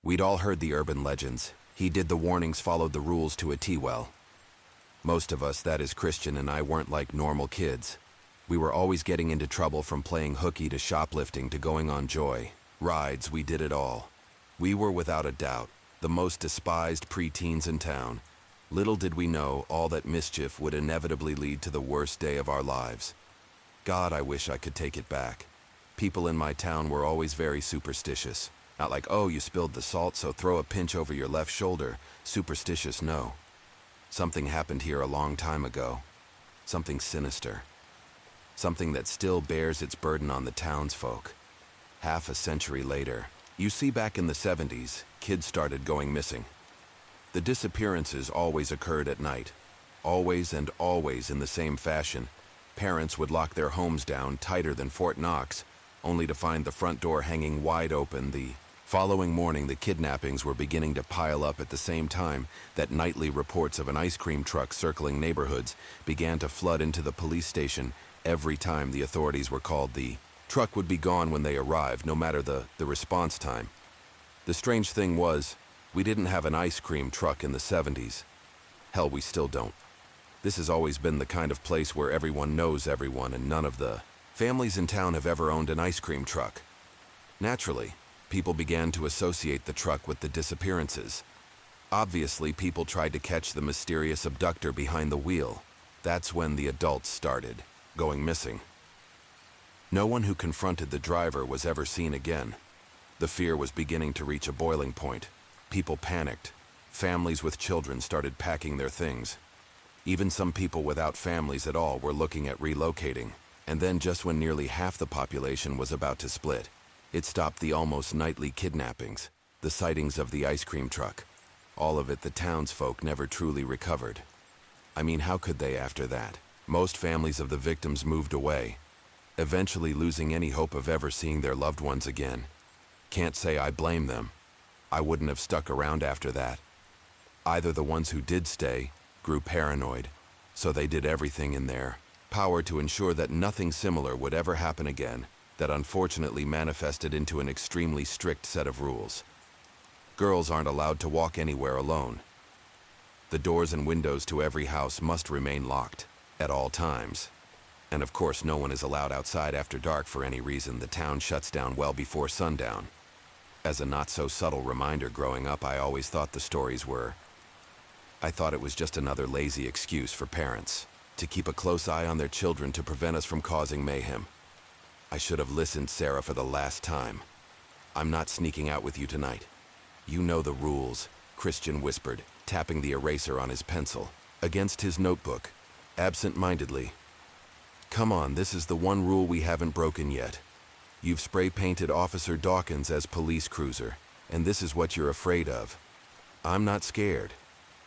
We'd all heard the urban legends. He did the warnings, followed the rules to a T well. Most of us, that is Christian and I, weren't like normal kids. We were always getting into trouble, from playing hooky to shoplifting to going on joy rides. We did it all. We were, without a doubt, the most despised preteens in town. Little did we know all that mischief would inevitably lead to the worst day of our lives. God, I wish I could take it back. People in my town were always very superstitious. Not like, oh, you spilled the salt, so throw a pinch over your left shoulder. Superstitious, no. Something happened here a long time ago. Something sinister. Something that still bears its burden on the townsfolk. Half a century later, you see, back in the 70s, kids started going missing. The disappearances always occurred at night. Always and always in the same fashion. Parents would lock their homes down tighter than Fort Knox, only to find the front door hanging wide open. The following morning, the kidnappings were beginning to pile up at the same time that nightly reports of an ice cream truck circling neighborhoods began to flood into the police station. Every time the authorities were called, the truck would be gone when they arrived, no matter the response time. The strange thing was, we didn't have an ice cream truck in the 70s. Hell, we still don't. This has always been the kind of place where everyone knows everyone, and none of the families in town have ever owned an ice cream truck. Naturally, people began to associate the truck with the disappearances. Obviously, people tried to catch the mysterious abductor behind the wheel. That's when the adults started going missing. No one who confronted the driver was ever seen again. The fear was beginning to reach a boiling point. People panicked. Families with children started packing their things. Even some people without families at all were looking at relocating. And then, just when nearly half the population was about to split, it stopped the almost nightly kidnappings, the sightings of the ice cream truck. All of it the townsfolk never truly recovered. I mean, how could they after that? Most families of the victims moved away, eventually losing any hope of ever seeing their loved ones again. Can't say I blame them. I wouldn't have stuck around after that. Either the ones who did stay grew paranoid, so they did everything in their power to ensure that nothing similar would ever happen again. That unfortunately manifested into an extremely strict set of rules. Girls aren't allowed to walk anywhere alone. The doors and windows to every house must remain locked at all times. And of course, no one is allowed outside after dark for any reason. The town shuts down well before sundown. As a not-so-subtle reminder, growing up, I always thought the stories were... I thought it was just another lazy excuse for parents to keep a close eye on their children to prevent us from causing mayhem. I should have listened, Sarah, for the last time. I'm not sneaking out with you tonight. You know the rules, Christian whispered, tapping the eraser on his pencil against his notebook, absent-mindedly. Come on, this is the one rule we haven't broken yet. You've spray-painted Officer Dawkins as police cruiser, and this is what you're afraid of. I'm not scared.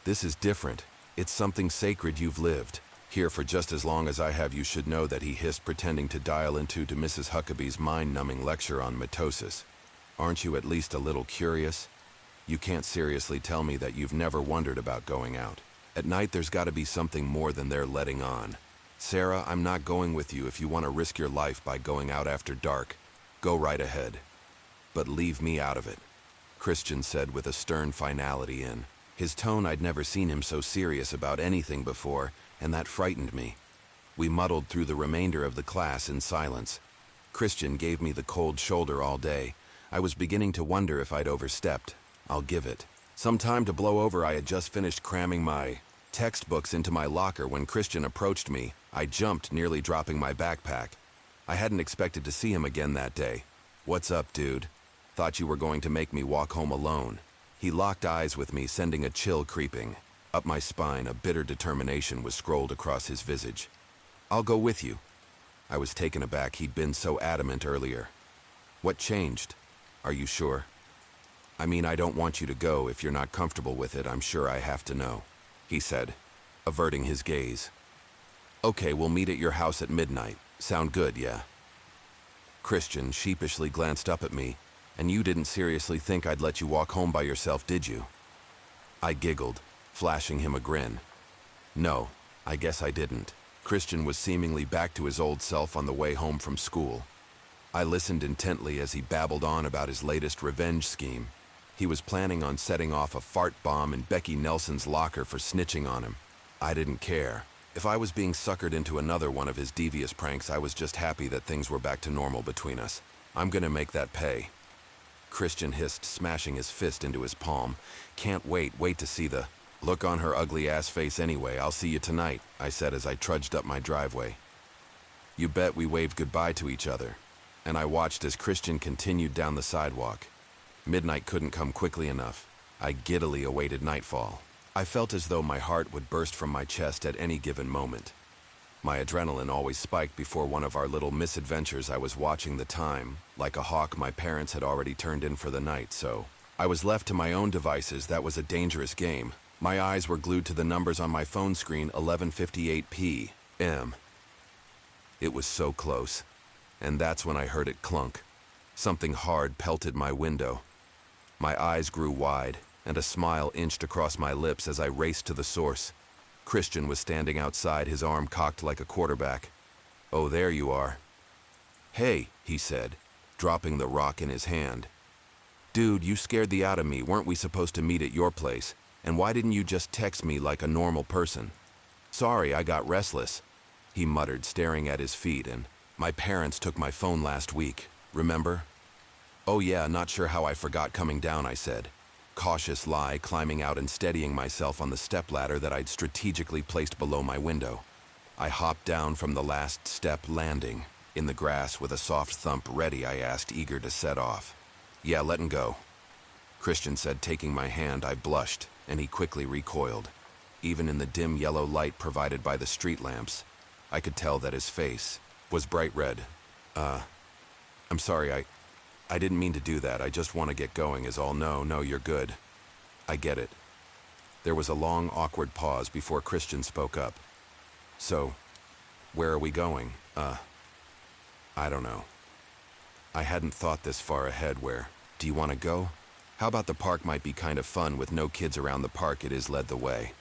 This is different. It's something sacred you've lived. Here for just as long as I have. You should know that, he hissed, pretending to dial into Mrs. Huckabee's mind-numbing lecture on mitosis. Aren't you at least a little curious? You can't seriously tell me that you've never wondered about going out. At night, there's got to be something more than they're letting on. Sarah, I'm not going with you. If you want to risk your life by going out after dark, go right ahead. But leave me out of it, Christian said with a stern finality in his tone. I'd never seen him so serious about anything before, and that frightened me. We muddled through the remainder of the class in silence. Christian gave me the cold shoulder all day. I was beginning to wonder if I'd overstepped. I'll give it some time to blow over. I had just finished cramming my textbooks into my locker when Christian approached me. I jumped, nearly dropping my backpack. I hadn't expected to see him again that day. What's up, dude? Thought you were going to make me walk home alone. He locked eyes with me, sending a chill creeping up my spine. A bitter determination was scrolled across his visage. I'll go with you. I was taken aback. He'd been so adamant earlier. What changed? Are you sure? I mean, I don't want you to go if you're not comfortable with it. I'm sure I have to know, he said, averting his gaze. Okay, we'll meet at your house at midnight. Sound good, yeah? Christian sheepishly glanced up at me. And you didn't seriously think I'd let you walk home by yourself, did you? I giggled, flashing him a grin. No, I guess I didn't. Christian was seemingly back to his old self on the way home from school. I listened intently as he babbled on about his latest revenge scheme. He was planning on setting off a fart bomb in Becky Nelson's locker for snitching on him. I didn't care. If I was being suckered into another one of his devious pranks, I was just happy that things were back to normal between us. I'm gonna make that pay. Christian hissed, smashing his fist into his palm. Can't wait to see the look on her ugly ass face anyway. I'll see you tonight, I said as I trudged up my driveway. You bet we waved goodbye to each other, and I watched as Christian continued down the sidewalk. Midnight couldn't come quickly enough. I giddily awaited nightfall. I felt as though my heart would burst from my chest at any given moment. My adrenaline always spiked before one of our little misadventures. I was watching the time. Like a hawk, my parents had already turned in for the night, so I was left to my own devices. That was a dangerous game. My eyes were glued to the numbers on my phone screen, 11:58 p.m. It was so close, and that's when I heard it clunk. Something hard pelted my window. My eyes grew wide, and a smile inched across my lips as I raced to the source. Christian was standing outside, his arm cocked like a quarterback. "Oh, there you are." "Hey," he said, dropping the rock in his hand. "Dude, you scared the out of me. Weren't we supposed to meet at your place? And why didn't you just text me like a normal person?" "Sorry, I got restless," he muttered, staring at his feet. "And my parents took my phone last week, remember?" "Oh yeah, not sure how I forgot coming down," I said. Cautious lie, climbing out and steadying myself on the stepladder that I'd strategically placed below my window. I hopped down from the last step, landing in the grass with a soft thump. "Ready?" I asked, eager to set off. "Yeah, let'n go," Christian said, taking my hand. I blushed, and he quickly recoiled. Even in the dim yellow light provided by the street lamps, I could tell that his face was bright red. I'm sorry, I didn't mean to do that. I just want to get going is all." No, you're good. I get it." There was a long, awkward pause before Christian spoke up. "So, where are we going?" I don't know. I hadn't thought this far ahead. "Where do you want to go?" "How about the park? Might be kind of fun with no kids around the park." "It is." Led the way,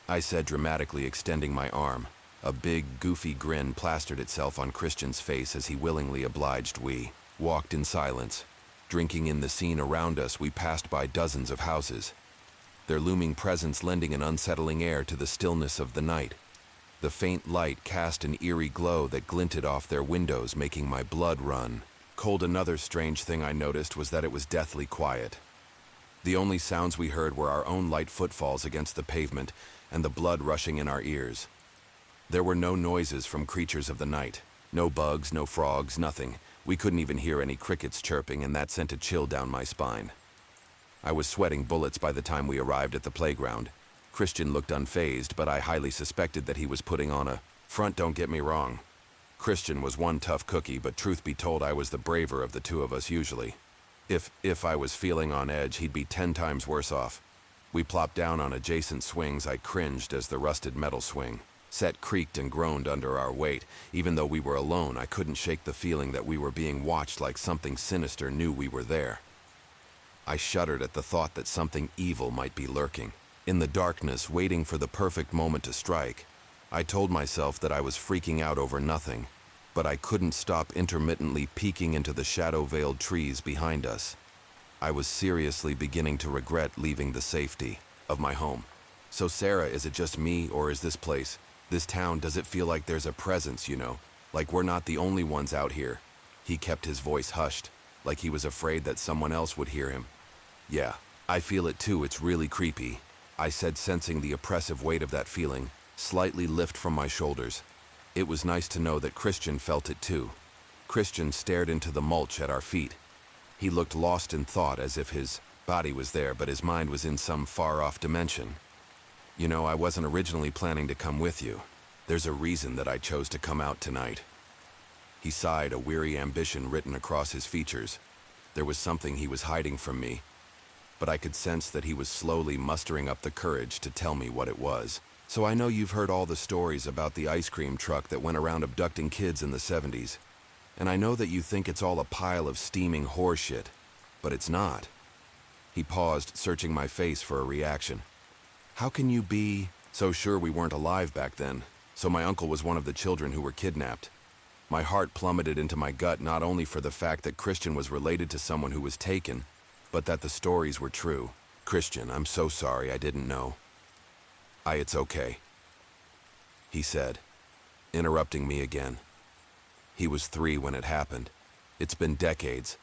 I said, dramatically extending my arm. A big, goofy grin plastered itself on Christian's face as he willingly obliged. We walked in silence, drinking in the scene around us. We passed by dozens of houses, their looming presence lending an unsettling air to the stillness of the night. The faint light cast an eerie glow that glinted off their windows, making my blood run cold. Another strange thing I noticed was that it was deathly quiet. The only sounds we heard were our own light footfalls against the pavement and the blood rushing in our ears. There were no noises from creatures of the night. No bugs, no frogs, nothing. We couldn't even hear any crickets chirping, and that sent a chill down my spine. I was sweating bullets by the time we arrived at the playground. Christian looked unfazed, but I highly suspected that he was putting on a front. Don't get me wrong. Christian was one tough cookie, but truth be told, I was the braver of the two of us usually. If I was feeling on edge, he'd be 10 times worse off. We plopped down on adjacent swings. I cringed as the rusted metal swing set creaked and groaned under our weight. Even though we were alone, I couldn't shake the feeling that we were being watched, like something sinister knew we were there. I shuddered at the thought that something evil might be lurking in the darkness, waiting for the perfect moment to strike. I told myself that I was freaking out over nothing, but I couldn't stop intermittently peeking into the shadow-veiled trees behind us. I was seriously beginning to regret leaving the safety of my home. "So Sarah, is it just me, or is this place, this town, does it feel like there's a presence, like we're not the only ones out here?" He kept his voice hushed, like he was afraid that someone else would hear him. "Yeah, I feel it too. It's really creepy," I said, sensing the oppressive weight of that feeling slightly lift from my shoulders. It was nice to know that Christian felt it too. Christian stared into the mulch at our feet. He looked lost in thought, as if his body was there, but his mind was in some far-off dimension. "I wasn't originally planning to come with you. There's a reason that I chose to come out tonight." He sighed, a weary ambition written across his features. There was something he was hiding from me, but I could sense that he was slowly mustering up the courage to tell me what it was. "So I know you've heard all the stories about the ice cream truck that went around abducting kids in the 70s. And I know that you think it's all a pile of steaming horseshit, but it's not." He paused, searching my face for a reaction. "How can you be so sure we weren't alive back then? So my uncle was one of the children who were kidnapped." My heart plummeted into my gut, not only for the fact that Christian was related to someone who was taken, but that the stories were true. Christian, I'm so sorry, I didn't know. It's okay, he said, interrupting me again. He was 3 when it happened. It's been decades.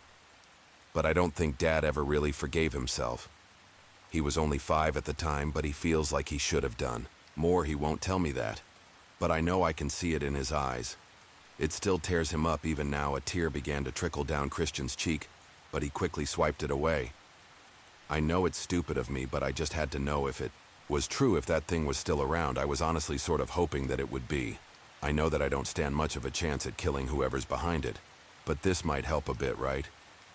But I don't think Dad ever really forgave himself. He was only 5 at the time, but he feels like he should have done. More, he won't tell me that. But I know I can see it in his eyes. It still tears him up even now. A tear began to trickle down Christian's cheek, but he quickly swiped it away. I know it's stupid of me, but I just had to know if it was true, if that thing was still around. I was honestly sort of hoping that it would be. I know that I don't stand much of a chance at killing whoever's behind it, but this might help a bit, right?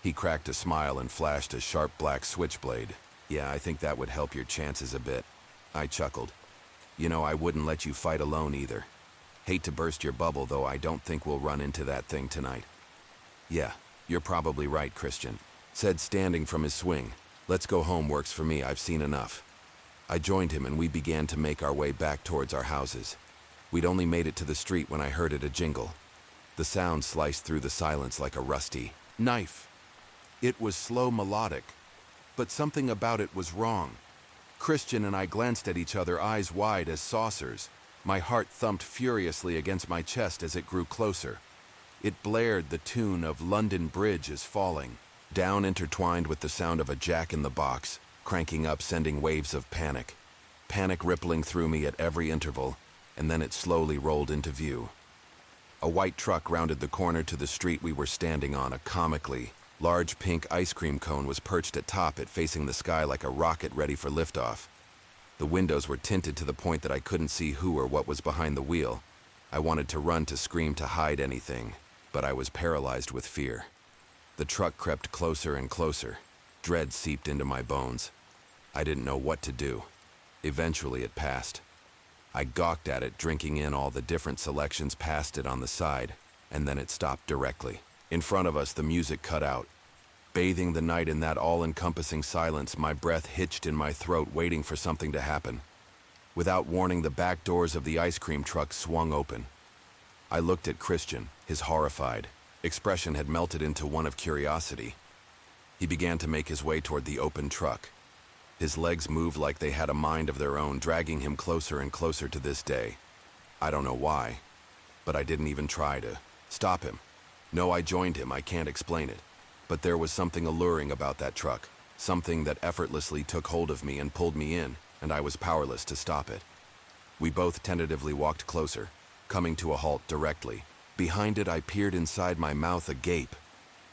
He cracked a smile and flashed a sharp black switchblade. Yeah, I think that would help your chances a bit. I chuckled. You know, I wouldn't let you fight alone either. Hate to burst your bubble, though I don't think we'll run into that thing tonight. Yeah, you're probably right, Christian said, standing from his swing. Let's go home, works for me, I've seen enough. I joined him and we began to make our way back towards our houses. We'd only made it to the street when I heard it a jingle. The sound sliced through the silence like a rusty knife. It was slow, melodic, but something about it was wrong. Christian and I glanced at each other, eyes wide as saucers. My heart thumped furiously against my chest as it grew closer. It blared the tune of London Bridge is Falling, down, intertwined with the sound of a jack-in-the-box, cranking up, sending waves of panic. Panic rippling through me at every interval, and then it slowly rolled into view. A white truck rounded the corner to the street we were standing on. A comically large pink ice cream cone was perched atop it, facing the sky like a rocket ready for liftoff. The windows were tinted to the point that I couldn't see who or what was behind the wheel. I wanted to run, to scream, to hide anything, but I was paralyzed with fear. The truck crept closer and closer. Dread seeped into my bones. I didn't know what to do. Eventually it passed. I gawked at it, drinking in all the different selections past it on the side, and then it stopped directly. In front of us, the music cut out. Bathing the night in that all-encompassing silence, my breath hitched in my throat, waiting for something to happen. Without warning, the back doors of the ice cream truck swung open. I looked at Christian. His horrified expression had melted into one of curiosity. He began to make his way toward the open truck. His legs moved like they had a mind of their own, dragging him closer and closer to this day. I don't know why, but I didn't even try to stop him. No, I joined him. I can't explain it. But there was something alluring about that truck, something that effortlessly took hold of me and pulled me in, and I was powerless to stop it. We both tentatively walked closer, coming to a halt directly. Behind it, I peered inside, my mouth agape.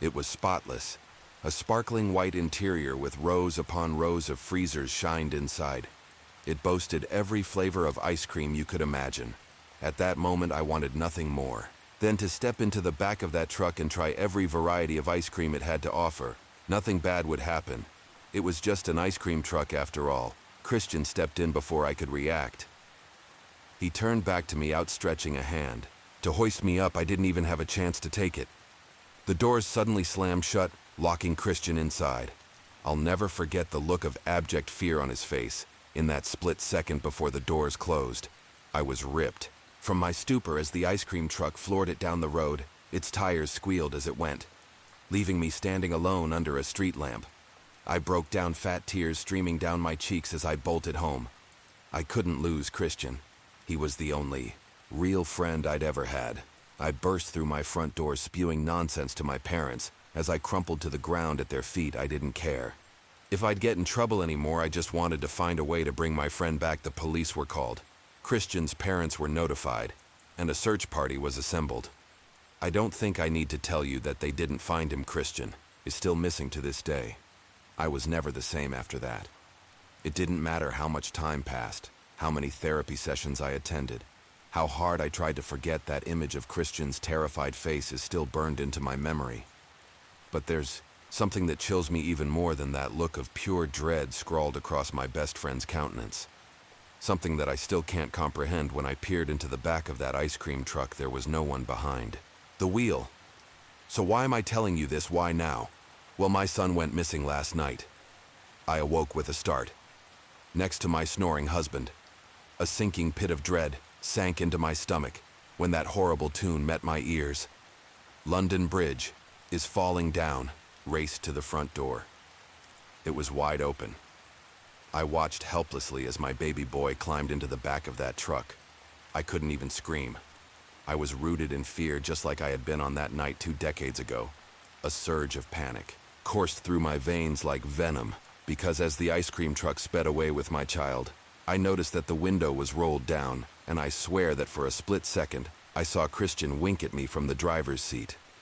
It was spotless. A sparkling white interior with rows upon rows of freezers shined inside. It boasted every flavor of ice cream you could imagine. At that moment, I wanted nothing more than to step into the back of that truck and try every variety of ice cream it had to offer. Nothing bad would happen. It was just an ice cream truck after all. Christian stepped in before I could react. He turned back to me, outstretching a hand to hoist me up. I didn't even have a chance to take it. The doors suddenly slammed shut, locking Christian inside. I'll never forget the look of abject fear on his face in that split second before the doors closed. I was ripped from my stupor as the ice cream truck floored it down the road. Its tires squealed as it went, leaving me standing alone under a street lamp. I broke down, fat tears streaming down my cheeks as I bolted home. I couldn't lose Christian. He was the only real friend I'd ever had. I burst through my front door, spewing nonsense to my parents. As I crumpled to the ground at their feet, I didn't care. If I'd get in trouble anymore, I just wanted to find a way to bring my friend back. The police were called. Christian's parents were notified, and a search party was assembled. I don't think I need to tell you that they didn't find him. Christian is still missing to this day. I was never the same after that. It didn't matter how much time passed, how many therapy sessions I attended, how hard I tried to forget. That image of Christian's terrified face is still burned into my memory. But there's something that chills me even more than that look of pure dread scrawled across my best friend's countenance. Something that I still can't comprehend. When I peered into the back of that ice cream truck, there was no one behind the wheel. So why am I telling you this? Why now? Well, my son went missing last night. I awoke with a start. Next to my snoring husband, a sinking pit of dread sank into my stomach when that horrible tune met my ears. London Bridge is Falling Down raced to the front door. It was wide open. I watched helplessly as my baby boy climbed into the back of that truck. I couldn't even scream. I was rooted in fear just like I had been on that night 2 decades ago. A surge of panic coursed through my veins like venom, because as the ice cream truck sped away with my child, I noticed that the window was rolled down, and I swear that for a split second, I saw Christian wink at me from the driver's seat.